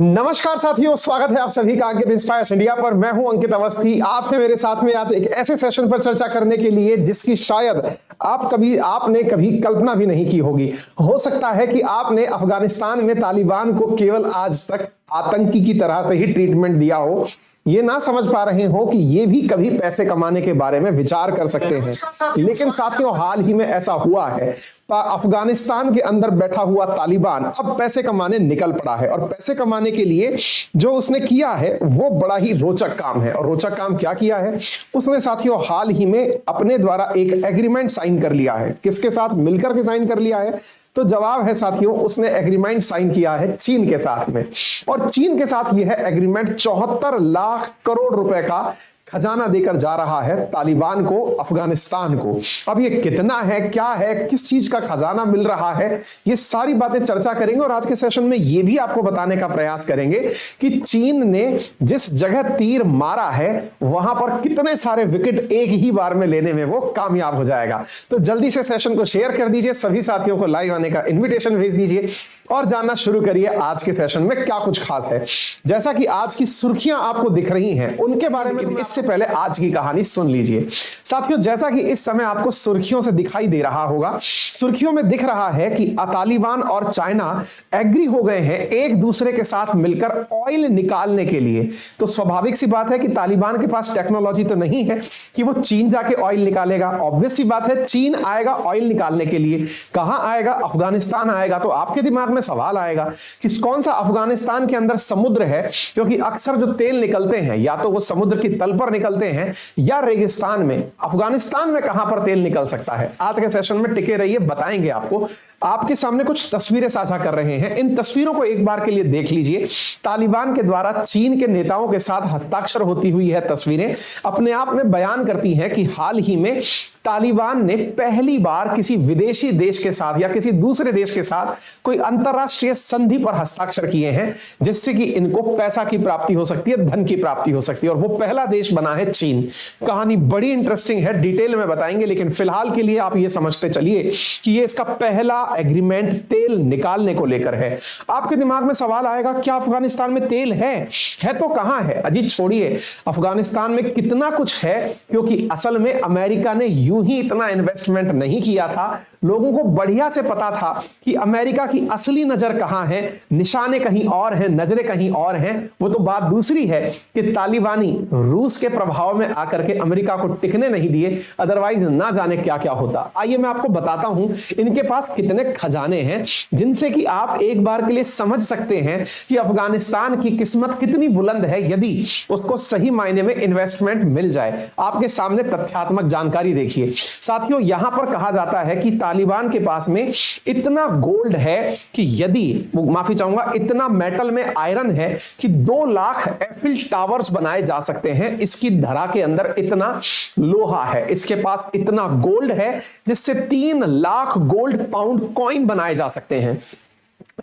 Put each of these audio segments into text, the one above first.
नमस्कार साथियों, स्वागत है आप सभी का अंकित इंस्पायर्स इंडिया पर। मैं हूं अंकित अवस्थी। आप हैं मेरे साथ में आज एक ऐसे सेशन पर चर्चा करने के लिए जिसकी शायद आपने कभी कल्पना भी नहीं की होगी। हो सकता है कि आपने अफगानिस्तान में तालिबान को केवल आज तक आतंकी की तरह से ही ट्रीटमेंट दिया हो, ये ना समझ पा रहे हो कि ये भी कभी पैसे कमाने के बारे में विचार कर सकते हैं। लेकिन साथियों, हाल ही में ऐसा हुआ है, अफगानिस्तान के अंदर बैठा हुआ तालिबान अब पैसे कमाने निकल पड़ा है। और पैसे कमाने के लिए जो उसने किया है वो बड़ा ही रोचक काम है। और रोचक काम क्या किया है उसने साथियों, हाल ही में अपने द्वारा एक एग्रीमेंट साइन कर लिया है। किसके साथ मिलकर के साइन कर लिया है? तो जवाब है साथियों, उसने एग्रीमेंट साइन किया है चीन के साथ में। और चीन के साथ यह एग्रीमेंट 74 लाख करोड़ रुपए का खजाना देकर जा रहा है तालिबान को, अफगानिस्तान को। अब ये कितना है, क्या है, किस चीज का खजाना मिल रहा है, ये सारी बातें चर्चा करेंगे। और आज के सेशन में ये भी आपको बताने का प्रयास करेंगे कि चीन ने जिस जगह तीर मारा है वहां पर कितने सारे विकेट एक ही बार में लेने में वो कामयाब हो जाएगा। तो जल्दी से सेशन को शेयर कर दीजिए, सभी साथियों को लाइव आने का इन्विटेशन भेज दीजिए और जानना शुरू करिए आज के सेशन में क्या कुछ खास है। जैसा कि आज की सुर्खियां आपको दिख रही हैं उनके बारे में इससे पहले आज की कहानी सुन लीजिए। साथियों, जैसा कि इस समय आपको सुर्खियों से दिखाई दे रहा होगा, सुर्खियों में दिख रहा है कि तालिबान और चाइना एग्री हो गए हैं एक दूसरे के साथ मिलकर ऑयल निकालने के लिए। तो स्वाभाविक सी बात है कि तालिबान के पास टेक्नोलॉजी तो नहीं है कि वो चीन जाके ऑयल निकालेगा। ऑब्वियस सी बात है, चीन आएगा ऑयल निकालने के लिए, कहां आएगा? अफगानिस्तान आएगा। तो आपके दिमाग में सवाल आएगा कि कौन सा अफगानिस्तान के अंदर समुद्र है? क्योंकि अक्सर जो तेल निकलते हैं या तो वो समुद्र की तल पर निकलते हैं या रेगिस्तान में। अफगानिस्तान में कहां पर तेल निकल सकता है? आज के सेशन में टिके रहिए, बताएंगे आपको। आपके सामने कुछ तस्वीरें साझा कर रहे हैं, इन तस्वीरों को एक बार के लिए देख लीजिए। तालिबान के द्वारा चीन के नेताओं के साथ हस्ताक्षर होती हुई है तस्वीरें अपने आप में बयान करती हैं कि हाल ही में तालिबान ने पहली बार किसी विदेशी देश के साथ या किसी दूसरे देश के साथ कोई अंतरराष्ट्रीय संधि पर हस्ताक्षर किए हैं जिससे कि इनको पैसा की प्राप्ति हो सकती है, धन की प्राप्ति हो सकती है। और वो पहला देश बना है चीन। कहानी बड़ी इंटरेस्टिंग है, डिटेल में बताएंगे, लेकिन फिलहाल के लिए आप ये समझते चलिए कि ये इसका पहला एग्रीमेंट तेल निकालने को लेकर है। आपके दिमाग में सवाल आएगा, क्या अफगानिस्तान में तेल है तो कहां है? अजी छोड़िए, अफगानिस्तान में कितना कुछ है, क्योंकि असल में अमेरिका ने यूं ही इतना इन्वेस्टमेंट नहीं किया था। लोगों को बढ़िया से पता था कि अमेरिका की असली नजर कहां है, निशाने कहीं और हैं, नजरें कहीं और हैं। वो तो बात दूसरी है कि तालिबानी रूस के प्रभाव में आकर के अमेरिका को टिकने नहीं दिए, अदरवाइज ना जाने क्या क्या होता। आइए मैं आपको बताता हूं इनके पास कितने खजाने हैं जिनसे कि आप एक बार के लिए समझ सकते हैं कि अफगानिस्तान की किस्मत कितनी बुलंद है यदि उसको सही मायने में इन्वेस्टमेंट मिल जाए। आपके सामने तथ्यात्मक जानकारी देखिए साथियों। यहां पर कहा जाता है कि तालिबान के पास में इतना गोल्ड है कि यदि माफी चाहूंगा, इतना मेटल में आयरन है कि 2 लाख एफिल टावर्स बनाए जा सकते हैं। इसकी धरा के अंदर इतना लोहा है, इसके पास इतना गोल्ड है जिससे 3 लाख गोल्ड पाउंड कॉइन बनाए जा सकते हैं।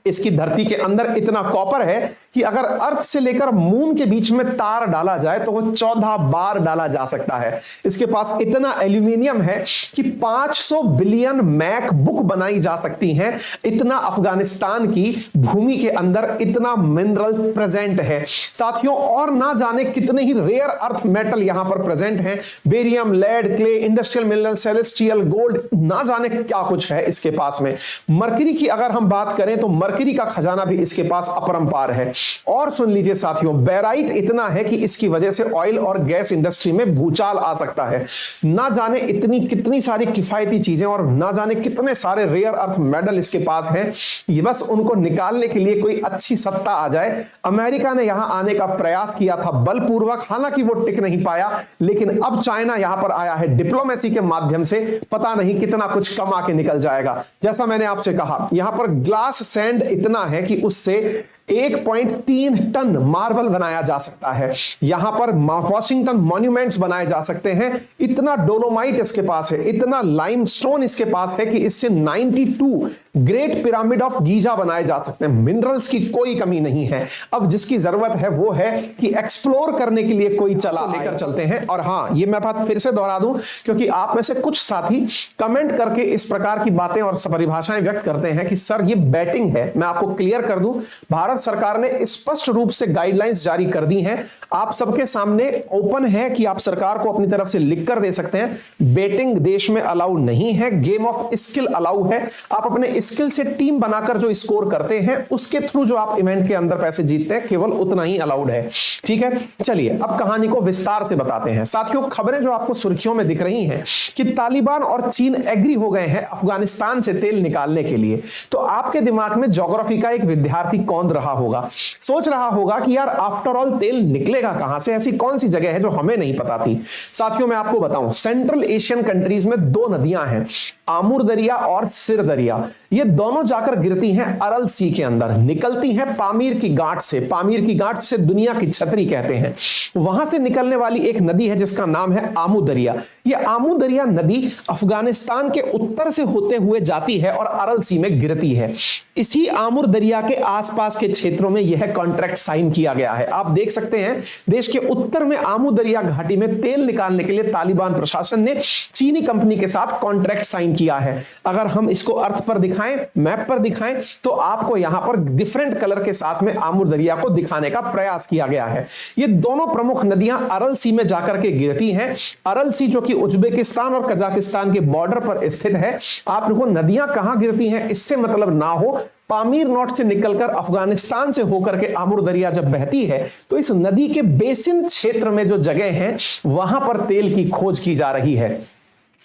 इसकी धरती के अंदर इतना कॉपर है कि अगर अर्थ से लेकर मून के बीच में तार डाला जाए तो वो 14 बार डाला जा सकता है। इसके पास इतना एल्यूमिनियम है कि 500 बिलियन मैकबुक बनाई जा सकती हैं। इतना अफगानिस्तान की भूमि के अंदर इतना मिनरल प्रेजेंट है साथियों। और ना जाने कितने ही रेयर अर्थ मेटल यहां पर प्रेजेंट हैं, barium, lead, clay, industrial mineral, celestial, gold, ना जाने क्या कुछ है इसके पास में। मरकरी की अगर हम बात करें तो मरकरी का खजाना भी इसके पास अपरंपार है। और सुन लीजिए साथियों, बेराइट इतना है कि इसकी वजह से ऑयल और गैस इंडस्ट्री में भूचाल आ सकता है। ना जाने इतनी कितनी सारी किफायती चीजें और ना जाने कितने सारे रेयर अर्थ मेटल इसके पास हैं। ये बस उनको निकालने के लिए कोई अच्छी सत्ता आ जाए। अमेरिका ने यहां आने का प्रयास किया था बलपूर्वक, हालांकि वो टिक नहीं पाया। लेकिन अब चाइना यहां पर आया है डिप्लोमेसी के माध्यम से, पता नहीं कितना कुछ कमा के निकल जाएगा। जैसा मैंने आपसे कहा, यहां पर ग्लास सैंड इतना है कि उससे 1.3 टन मार्बल बनाया जा सकता है। यहां पर वॉशिंगटन मॉन्यूमेंट्स बनाए जा सकते हैं। इतना डोलोमाइट इसके पास है, इतना लाइमस्टोन इसके पास है कि इससे 92 ग्रेट पिरामिड ऑफ गीजा बनाए जा सकते हैं। मिनरल्स की कोई कमी नहीं है। अब जिसकी जरूरत है वो है कि एक्सप्लोर करने के लिए कोई चला लेकर चलते हैं। और हां, ये मैं बात फिर से दोहरा दूं क्योंकि आप में से कुछ साथी कमेंट करके इस प्रकार की बातें और परिभाषाएं व्यक्त करते हैं कि सर ये बैटिंग है। मैं आपको क्लियर कर दूं, भारत भारत सरकार ने स्पष्ट रूप से गाइडलाइंस जारी कर दी हैं। आप सबके सामने ओपन है कि आप सरकार को अपनी तरफ से लिख कर दे सकते हैं। बेटिंग देश में अलाउ नहीं है, गेम ऑफ स्किल अलाउ है। आप अपने स्किल से टीम बनाकर जो स्कोर करते हैं उसके थ्रू जो आप इवेंट के अंदर पैसे जीतते हैं, केवल उतना ही अलाउड है। ठीक है, चलिए अब कहानी को विस्तार से बताते हैं। साथियों, खबरें जो आपको सुर्खियों में दिख रही हैं कि तालिबान और चीन एग्री हो गए हैं अफगानिस्तान से तेल निकालने के लिए, तो आपके दिमाग में ज्योग्राफी का एक विद्यार्थी कौन रहा होगा, सोच रहा होगा कि यार आफ्टर ऑल तेल निकलेगा कहां से, ऐसी कौन सी जगह है जो हमें नहीं पता थी। साथियों, मैं आपको बताऊं, सेंट्रल एशियन कंट्रीज में दो नदियां हैं, आमुर दरिया और सिर दरिया। ये दोनों जाकर गिरती हैं अरल सी के अंदर, निकलती हैं पामीर की गांठ से। पामीर की गांठ से दुनिया की छतरी कहते हैं। वहां से निकलने वाली एक नदी है जिसका नाम है आमू दरिया। ये आमू दरिया नदी अफगानिस्तान के उत्तर से होते हुए जाती है और अरल सी में गिरती है। इसी आमुर दरिया के आसपास के क्षेत्रों में यह कॉन्ट्रैक्ट साइन किया गया है। आप देख सकते हैं देश के उत्तर में आमू दरिया घाटी में तेल निकालने के लिए तालिबान प्रशासन ने चीनी कंपनी के साथ कॉन्ट्रैक्ट साइन किया है। अगर हम इसको अर्थ पर दिखाएं, मैप पर दिखाएं, तो आपको यहां पर डिफरेंट कलर के साथ में आमुर दरिया को दिखाने का प्रयास किया गया है। ये दोनों प्रमुख नदियां अरल सी में जाकर के गिरती हैं। अरल सी जो कि उज्बेकिस्तान और कजाकिस्तान के बॉर्डर पर स्थित है। आप लोगों नदियां कहां गिरती हैं इससे मतलब ना हो, पामीर नॉट से निकलकर अफगानिस्तान से होकर के आमुर दरिया जब बहती है तो इस नदी के बेसिन क्षेत्र में जो जगह हैं वहां पर तेल की खोज की जा रही है।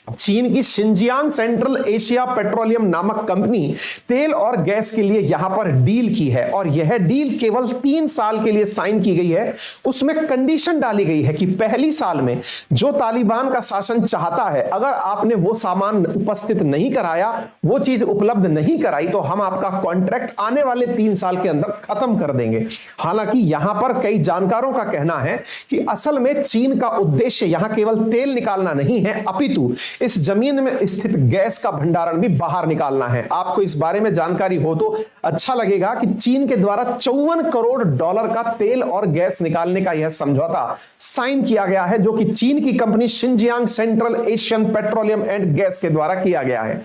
चीन की शिनजियांग सेंट्रल एशिया पेट्रोलियम नामक कंपनी तेल और गैस के लिए यहां पर डील की है और यह डील केवल 3 साल के लिए साइन की गई है। उसमें कंडीशन डाली गई है कि पहली साल में जो तालिबान का शासन चाहता है, अगर आपने वो सामान उपस्थित नहीं कराया, वो चीज उपलब्ध नहीं कराई, तो हम आपका कॉन्ट्रैक्ट आने वाले 3 साल के अंदर खत्म कर देंगे। हालांकि यहां पर कई जानकारों का कहना है कि असल में चीन का उद्देश्य यहां केवल तेल निकालना नहीं है, अपितु इस जमीन में स्थित गैस का भंडारण भी बाहर निकालना है। आपको इस बारे में जानकारी हो तो अच्छा लगेगा कि चीन के द्वारा $54 करोड़ का तेल और गैस निकालने का यह समझौता साइन किया गया है, जो कि चीन की company Xinjiang central Asian petroleum and gas के द्वारा किया गया है।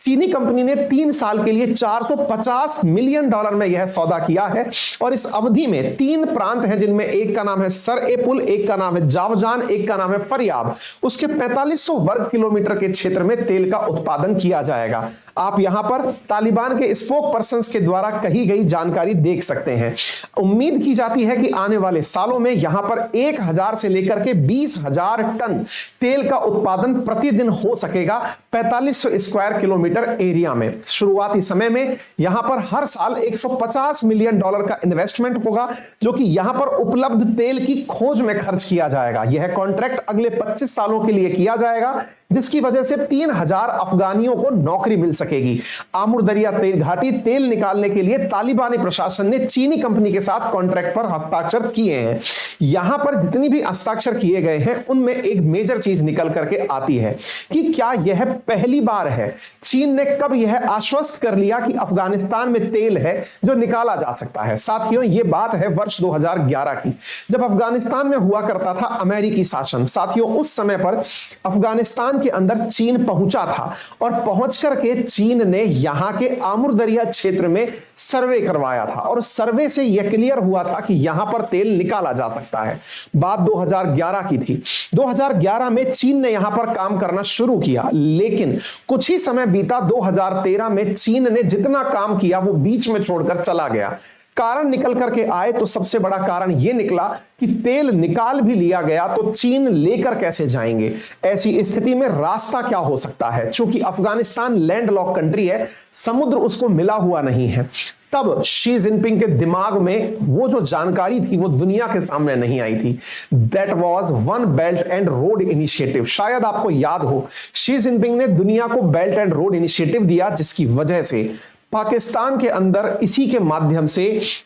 चीनी कंपनी ने 3 साल के लिए $450 मिलियन में यह सौदा किया है और इस अवधि में 3 प्रांत हैं जिनमें एक का नाम है सर ए पुल, एक का नाम है जावजान, एक का नाम है फरियाब। उसके 4500 वर्ग किलोमीटर के क्षेत्र में तेल का उत्पादन किया जाएगा। आप यहां पर तालिबान के स्पोक पर्संस के द्वारा कही गई जानकारी देख सकते हैं। उम्मीद की जाती है कि आने वाले सालों में यहां पर 1000 से लेकर के 20,000 टन तेल का उत्पादन प्रतिदिन हो सकेगा 4500 स्क्वायर किलोमीटर एरिया में। शुरुआती समय में यहां पर हर साल $150 मिलियन का इन्वेस्टमेंट होगा, जो कि यहां पर उपलब्ध तेल की खोज में खर्च किया जाएगा। यह कॉन्ट्रैक्ट अगले 25 सालों के लिए किया जाएगा, जिसकी वजह से 3000 अफगानियों को नौकरी मिल सकेगी। आमुर दरिया तेल घाटी तेल निकालने के लिए तालिबानी प्रशासन ने चीनी कंपनी के साथ कॉन्ट्रैक्ट पर हस्ताक्षर किए हैं। यहां पर जितनी भी हस्ताक्षर किए गए हैं उनमें एक मेजर चीज निकल करके आती है कि क्या यह पहली बार है, चीन ने कब यह आश्वस्त कर लिया कि अफगानिस्तान में तेल है जो निकाला जा सकता है। साथियों, यह बात है वर्ष 2011 की, जब अफगानिस्तान में हुआ करता था अमेरिकी शासन। साथियों, उस समय पर अफगानिस्तान के अंदर चीन पहुंचा था और पहुंच करके चीन ने यहां के आमुर दरिया क्षेत्र में सर्वे करवाया था और सर्वे से यह क्लियर हुआ था कि यहां पर तेल निकाला जा सकता है। बात 2011 की थी। 2011 में चीन ने यहां पर काम करना शुरू किया, लेकिन कुछ ही समय बीता 2013 में चीन ने जितना काम किया वो बीच में छोड़कर चला गया। कारण निकल करके आए तो सबसे बड़ा कारण यह निकला कि तेल निकाल भी लिया गया तो चीन लेकर कैसे जाएंगे। ऐसी स्थिति में रास्ता क्या हो सकता है, क्योंकि अफगानिस्तान लैंडलॉक कंट्री है, समुद्र उसको मिला हुआ नहीं है। तब शी जिनपिंग के दिमाग में वो जो जानकारी थी वो दुनिया के सामने नहीं आई थी। That was one belt and road initiative. शायद आपको याद हो, शी जिनपिंग ने दुनिया को बेल्ट एंड रोड इनिशिएटिव दिया, जिसकी वजह से पाकिस्तान के अंदर इसी के माध्यम से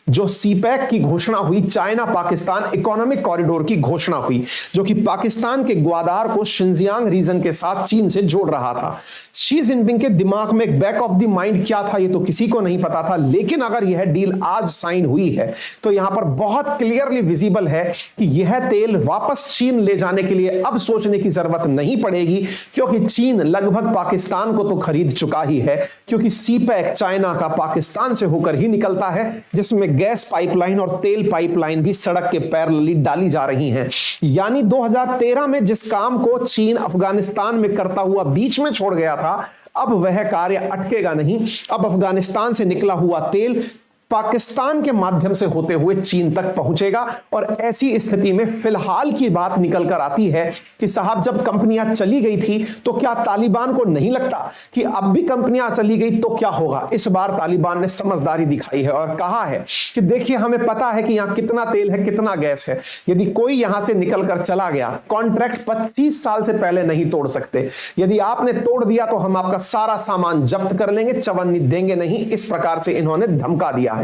जो सीपैक की घोषणा हुई, चाइना पाकिस्तान इकोनॉमिक कॉरिडोर की घोषणा हुई, जो कि पाकिस्तान के ग्वादार को शिनजियांग रीजन के साथ चीन से जोड़ रहा था। शी जिनपिंग के दिमाग में एक बैक ऑफ द माइंड क्या था ये तो किसी को नहीं पता था, लेकिन अगर यह डील आज साइन हुई है तो यहां पर बहुत क्लियरली विजिबल है कि यह तेल वापस चीन ले जाने के लिए अब सोचने की जरूरत नहीं पड़ेगी, क्योंकि चीन लगभग पाकिस्तान को तो खरीद चुका ही है, क्योंकि सीपैक चाइना चाइना का पाकिस्तान से होकर ही निकलता है, जिसमें गैस पाइपलाइन और तेल पाइपलाइन भी सड़क के पैरेलली डाली जा रही हैं। यानी 2013 में जिस काम को चीन अफगानिस्तान में करता हुआ बीच में छोड़ गया था, अब वह कार्य अटकेगा नहीं। अब अफगानिस्तान से निकला हुआ तेल पाकिस्तान के माध्यम से होते हुए चीन तक पहुंचेगा। और ऐसी स्थिति में फिलहाल की बात निकल कर आती है कि साहब जब कंपनियां चली गई थी तो क्या तालिबान को नहीं लगता कि अब भी कंपनियां चली गई तो क्या होगा? इस बार तालिबान ने समझदारी दिखाई है और कहा है कि देखिए हमें पता है कि यहां कितना तेल है, कितना गैस है, यदि कोई यहां से निकल कर चला गया, कॉन्ट्रैक्ट 25 साल से पहले नहीं तोड़ सकते, यदि आपने तोड़ दिया तो हम आपका सारा सामान जब्त कर लेंगे, चवन्नी देंगे नहीं। इस प्रकार से इन्होंने धमका दिया।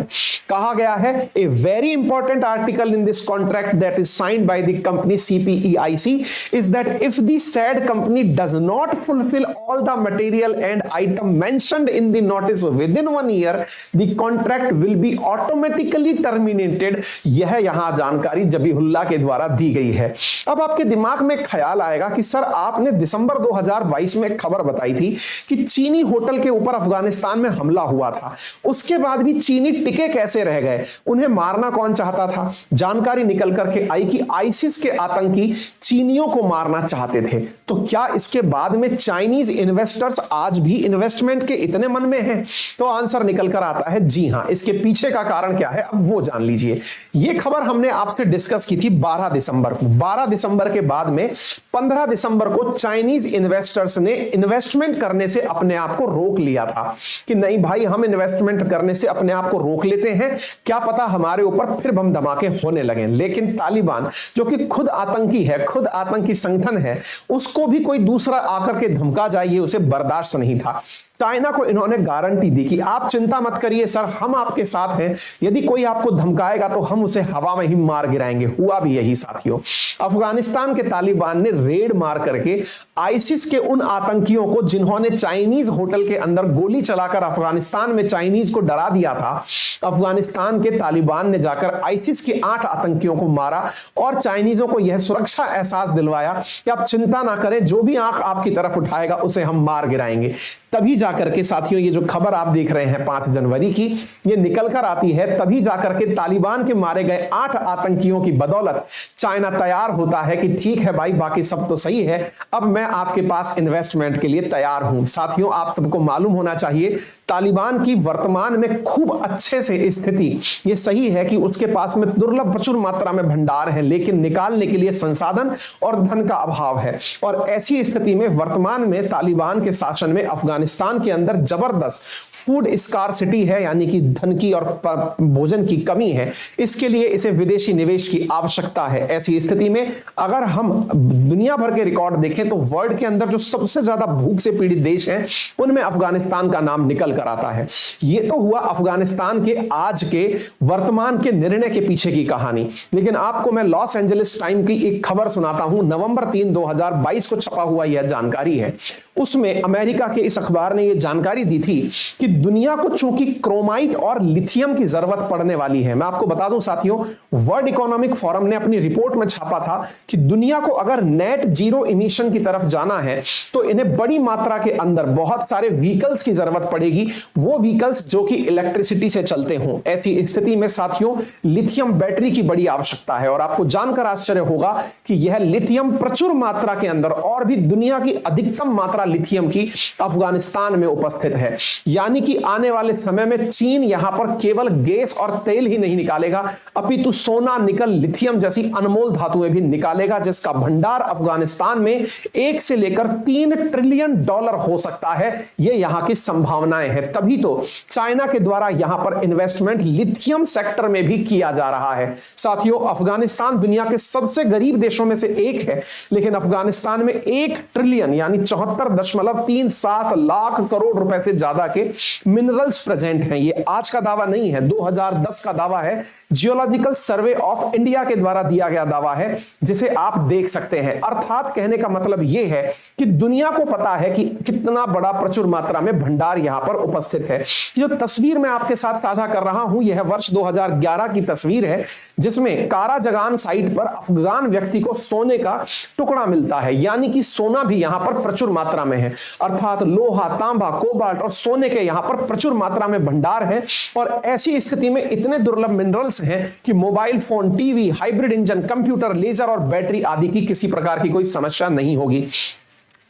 कहा गया है a very important article in this contract that is signed by the company CPEIC is that if the sad company does not fulfil all the material and item mentioned in the notice with in 1 year the contract will be automatically terminated. यह यहां जानकारी जबीहुल्लाह के द्वारा दी गई है। अब आपके दिमाग में ख्याल आएगा कि सर आपने दिसंबर 2022 में एक खबर बताई थी कि चीनी होटल के ऊपर अफगानिस्तान में हमला हुआ था, उसके बाद भी चीनी टिके कैसे रह गए? उन्हें मारना कौन चाहता था? जानकारी निकल करके आई कि आईसिस के आतंकी चीनियों को मारना चाहते थे। तो क्या इसके बाद में चाइनीज इन्वेस्टर्स आज भी इन्वेस्टमेंट के इतने मन में हैं? तो आंसर निकल कर आता है जी हां। इसके पीछे का कारण क्या है अब वो जान लीजिए। यह खबर हमने आपसे डिस्कस की थी 12 दिसंबर को। 12 दिसंबर के बाद में 15 दिसंबर को चाइनीज इन्वेस्टर्स ने इन्वेस्टमेंट करने से अपने आप को रोक लिया था कि नहीं भाई हम इन्वेस्टमेंट करने से अपने आप को रोक लेते हैं, क्या पता हमारे ऊपर फिर बम धमाके होने लगे। लेकिन तालिबान जो कि खुद आतंकी है, खुद आतंकी संगठन है, उसको भी कोई दूसरा आकर के धमका जाए ये उसे बर्दाश्त नहीं था। चाइना को इन्होंने गारंटी दी कि आप चिंता मत करिए सर, हम आपके साथ हैं, यदि कोई आपको धमकाएगा तो हम उसे हवा में ही मार गिराएंगे। हुआ भी यही साथियों। अफगानिस्तान के तालिबान ने रेड मार करके आईसिस के उन आतंकियों को जिन्होंने चाइनीज होटल के अंदर गोली चलाकर अफगानिस्तान में चाइनीज को डरा दिया था, अफगानिस्तान के तालिबान ने जाकर आईसिस के 8 आतंकियों को मारा और चाइनीजों को यह सुरक्षा एहसास दिलवाया कि आप चिंता ना करें, जो भी आंख आपकी तरफ उठाएगा उसे हम मार गिराएंगे। तभी जाकर के साथियों ये जो खबर आप देख रहे हैं 5 जनवरी की, ये निकल कर आती है। तभी जाकर के तालिबान के मारे गए 8 आतंकियों की बदौलत चाइना तैयार होता है कि ठीक है भाई बाकी सब तो सही है, अब मैं आपके पास इन्वेस्टमेंट के लिए तैयार हूं। साथियों आप सबको मालूम होना चाहिए तालिबान की वर्तमान में खूब अच्छे से स्थिति ये सही है कि उसके पास में दुर्लभ प्रचुर मात्रा में भंडार है, लेकिन निकालने के लिए संसाधन और धन का अभाव है। और ऐसी स्थिति में वर्तमान में तालिबान के शासन में अफगानिस्तान के अंदर जबरदस्त फूड स्कार्सिटी है, यानी कि धन की और भोजन की कमी है। इसके लिए इसे विदेशी निवेश की आवश्यकता है। ऐसी स्थिति में अगर हम दुनिया भर के रिकॉर्ड देखें तो वर्ल्ड के अंदर जो सबसे ज्यादा भूख से पीड़ित देश हैं उनमें अफगानिस्तान का नाम निकल कर आता है। यह तो हुआ अफगानिस्तान के आज के वर्तमान के निर्णय के पीछे की कहानी। लेकिन आपको मैं लॉस एंजलिस टाइम की एक खबर सुनाता हूं। नवंबर 3, 2022 को छपा हुआ यह जानकारी है। उसमें अमेरिका के इस अखबार ने यह जानकारी दी थी कि दुनिया को चूंकि क्रोमाइट और लिथियम की जरूरत पड़ने वाली है। मैं आपको बता दूं साथियों, वर्ल्ड इकोनॉमिक फोरम ने अपनी रिपोर्ट में छापा था कि दुनिया को अगर नेट जीरो इमिशन की तरफ जाना है तो इन्हें बड़ी मात्रा के अंदर बहुत सारे व्हीकल्स की जरूरत पड़ेगी, वो व्हीकल्स जो कि इलेक्ट्रिसिटी से चलते हों। ऐसी स्थिति में साथियों लिथियम बैटरी की बड़ी आवश्यकता है। और आपको जानकर आश्चर्य होगा कि यह लिथियम प्रचुर मात्रा के अंदर और भी दुनिया की अधिकतम मात्रा लिथियम की अफगानिस्तान में उपस्थित है। यानी कि आने वाले समय में चीन यहां पर केवल गैस और तेल ही नहीं निकालेगा, अपितु सोना, निकल, लिथियम जैसी अनमोल धातुएं भी निकालेगा, जिसका भंडार अफगानिस्तान में 1 से लेकर $3 ट्रिलियन हो सकता है। यह यहां की संभावनाएं हैं। तभी तो चाइना के द्वारा यहां पर इन्वेस्टमेंट लिथियम सेक्टर में भी किया जा रहा है। साथियों अफगानिस्तान दुनिया के सबसे गरीब देशों में से एक है, लेकिन अफगानिस्तान में 1 ट्रिलियन यानी 74.37 लाख करोड़ रुपए से ज्यादा के मिनरल्स प्रेजेंट हैं। ये आज का दावा नहीं है, 2010 का दावा है। जियोलॉजिकल सर्वे ऑफ इंडिया के द्वारा दिया गया दावा है, जिसे आप देख सकते हैं। अर्थात कहने का मतलब यह है कि दुनिया को पता है कि कितना बड़ा प्रचुर मात्रा में भंडार यहां पर उपस्थित है। जो तस्वीर मैं आपके साथ साझा कर रहा हूं यह वर्ष 2011 की तस्वीर है, जिसमें काराजगान साइट पर अफगान व्यक्ति को सोने का टुकड़ा मिलता है। यानी कि सोना भी यहां पर प्रचुर मात्रा में है। अर्थात लोहा, तांबा, तांबा, कोबाल्ट और सोने के यहां पर प्रचुर मात्रा में भंडार है और ऐसी स्थिति में इतने दुर्लभ मिनरल्स हैं कि mobile phone, TV, hybrid engine, computer, laser और बैटरी आदि की किसी प्रकार की कोई समस्या नहीं होगी।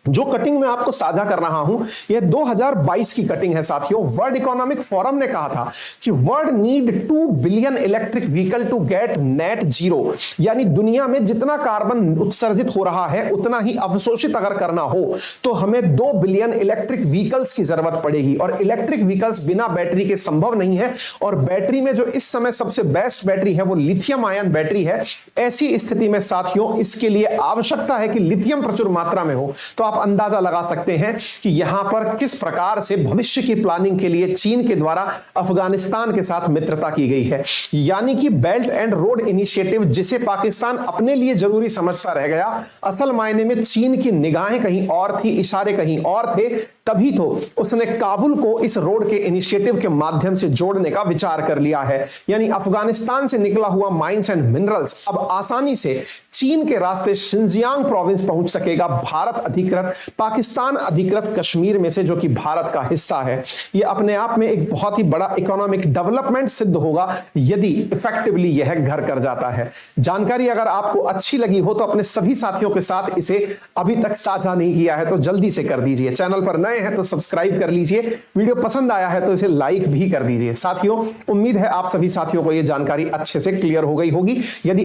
जो कटिंग मैं आपको साझा कर रहा हूं यह 2022 की कटिंग है साथियों। वर्ल्ड इकोनॉमिक फोरम ने कहा था कि world need 2 billion electric vehicle to get net zero, यानी दुनिया में जितना कार्बन उत्सर्जित हो रहा है उतना ही अवशोषित अगर करना हो तो हमें 2 बिलियन इलेक्ट्रिक व्हीकल्स की जरूरत पड़ेगी और इलेक्ट्रिक व्हीकल्स बिना बैटरी के संभव नहीं है। और बैटरी में जो इस समय सबसे बेस्ट बैटरी है वो लिथियम आयन बैटरी है। ऐसी स्थिति में साथियों इसके लिए आवश्यकता है कि लिथियम प्रचुर मात्रा में हो। तो आप अंदाजा लगा सकते हैं कि यहां पर किस प्रकार से भविष्य की प्लानिंग के लिए चीन के द्वारा अफगानिस्तान के साथ मित्रता की गई है। यानी कि बेल्ट एंड रोड इनिशिएटिव जिसे पाकिस्तान अपने लिए जरूरी समझता रह गया, असल मायने में चीन की निगाहें कहीं और थी, इशारे कहीं और थे, तभी तो उसने काबुल को इस रोड के इनिशिएटिव के माध्यम से जोड़ने का विचार कर लिया है। यानी अफगानिस्तान से निकला हुआ माइंस एंड मिनरल्स अब आसानी से चीन के रास्ते शिनजियांग प्रोविंस पहुंच सकेगा, भारत अधिकृत, पाकिस्तान अधिकृत कश्मीर में से, जो कि भारत का हिस्सा है। यह अपने आप में एक बहुत ही बड़ा इकोनॉमिक डेवलपमेंट सिद्ध होगा यदि इफेक्टिवली यह घर कर जाता है। जानकारी अगर आपको अच्छी लगी हो तो अपने सभी साथियों के साथ इसे अभी तक साझा नहीं किया है तो जल्दी से कर दीजिए। चैनल पर नए हैं तो सब्सक्राइब कर लीजिए, वीडियो पसंद आया है तो इसे लाइक भी कर दीजिए। साथियों, उम्मीद है आप सभी साथियों को यह जानकारी अच्छे से क्लियर हो गई होगी। यदि